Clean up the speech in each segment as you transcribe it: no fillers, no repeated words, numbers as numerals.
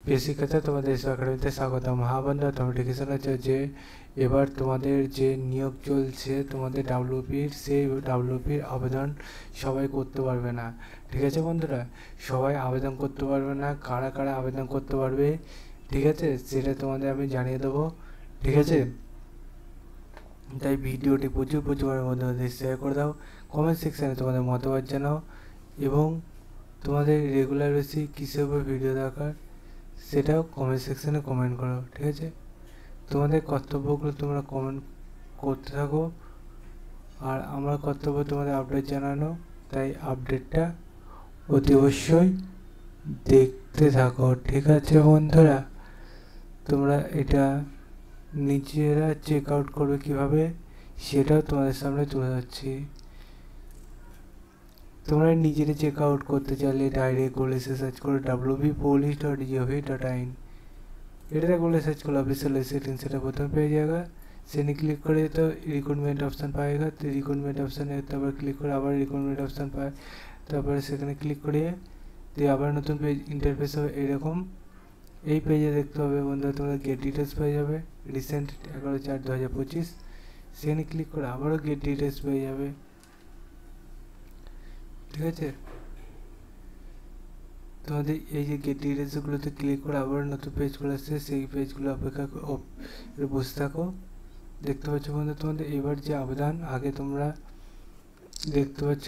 Basic কথা তোমাদের একাডেমিতে স্বাগতম। হ্যাঁ বন্ধুরা, তোমরা ঠিকই শুনেছ যে এবার তোমাদের যে নিয়োগ চলছে তোমাদের ডাব্লিউপির, সেই ডাব্লিউপির আবেদন সবাই করতে পারবে না। ঠিক আছে বন্ধুরা, সবাই আবেদন করতে পারবে না। কারা কারা আবেদন করতে পারবে, ঠিক আছে, সেটা তোমাদের আমি জানিয়ে দেবো। ঠিক আছে, তাই ভিডিওটি প্রচুর বন্ধুদের শেয়ার করে দাও। কমেন্ট সেকশানে তোমাদের মতামত জানাও এবং তোমাদের রেগুলার বেসিস কিসের উপর ভিডিও দরকার সেটাও কমেন্ট সেকশানে কমেন্ট করো। ঠিক আছে, তোমাদের কর্তব্যগুলো তোমরা কমেন্ট করতে থাকো, আর আমার কর্তব্য তোমাদের আপডেট জানানো, তাই আপডেটটা অতি অবশ্যই দেখতে থাকো। ঠিক আছে বন্ধুরা, তোমরা এটা নিজেরা চেক আউট করবে কীভাবে সেটাও তোমাদের সামনে তুলে ধরছি। তোমরা নিজেরা চেক আউট করতে চাইলে ডাইরেক্ট গুগলে সার্চ করো www.police.gov.in। এটাতে গুগলে सर्च करो ऑफिशियल सेटिंग সেটা প্রথমে পেয়ে जाएगा। সেখানে ক্লিক করে তো রিক্রুটমেন্ট অপশন পাएगा, তো রিক্রুটমেন্ট অপশানে তারপর ক্লিক করে আবার রিক্রুটমেন্ট অপশান পায়, তারপরে সেখানে ক্লিক করিয়ে দিয়ে আবার নতুন পেজ ইন্টারফেস হবে এরকম। এই পেজে দেখতে হবে বন্ধুরা তোমরা গেট ডিটেলস পেয়ে যাবে, রিসেন্ট 11/4/2025। সেখানে ক্লিক করে আবারও গেট ডিটেলস পেয়ে যাবে। ঠিক আছে, তোমাদের এই যে গেট ডিটেলসগুলোতে ক্লিক করে আবার নতুন পেজগুলো আসছে, সেই পেজগুলো অপেক্ষা বসে থাকো। দেখতে পাচ্ছ বন্ধু তোমাদের এবার যে আবেদন, আগে তোমরা দেখতে পাচ্ছ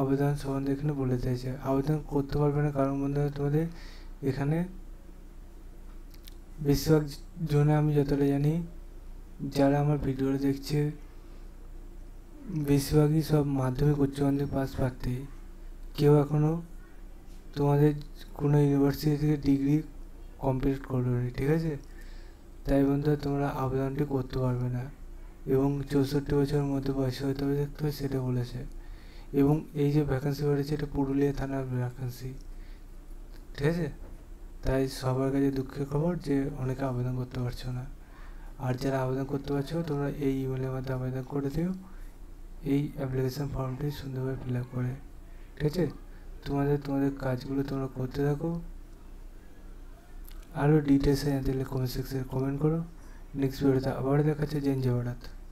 আবেদন সম্বন্ধে এখানে বলে দিয়েছে। আবেদন করতে পারবে না কারণ বন্ধুরা তোমাদের এখানে বেশিরভাগ জনে আমি যতটা জানি যারা আমার ভিডিওটা দেখছে বেশিরভাগই সব মাধ্যমিক উচ্চ মাধ্যমিক পাস প্রার্থী, কেউ এখনও তোমাদের কোনো ইউনিভার্সিটি থেকে ডিগ্রি কমপ্লিট করবে। ঠিক আছে, তাই বন্ধুরা তোমরা আবেদনটি করতে পারবে না এবং 64 বছরের মধ্যে বয়স হতে হবে দেখতে হবে সেটা বলেছে। এবং এই যে ভ্যাকেন্সি বেড়েছে এটা পুরুলিয়া থানার ভ্যাকেন্সি। ঠিক আছে, তাই সবার কাছে দুঃখের খবর যে অনেকে আবেদন করতে পারছো না। আর যারা আবেদন করতে পারছো তোমরা এই ইমেলের মাধ্যমে আবেদন করে দিও, এই অ্যাপ্লিকেশান ফর্মটি সুন্দরভাবে ফিল আপ করে। ঠিক আছে, তোমাদের কাজগুলো তোমরা করতে থাকো। আরও ডিটেলসে জানতে হলে কমেন্ট সেকশনে কমেন্ট করো। নেক্সট ভিডিওতে আবার দেখাচ্ছে। জয় ভারত।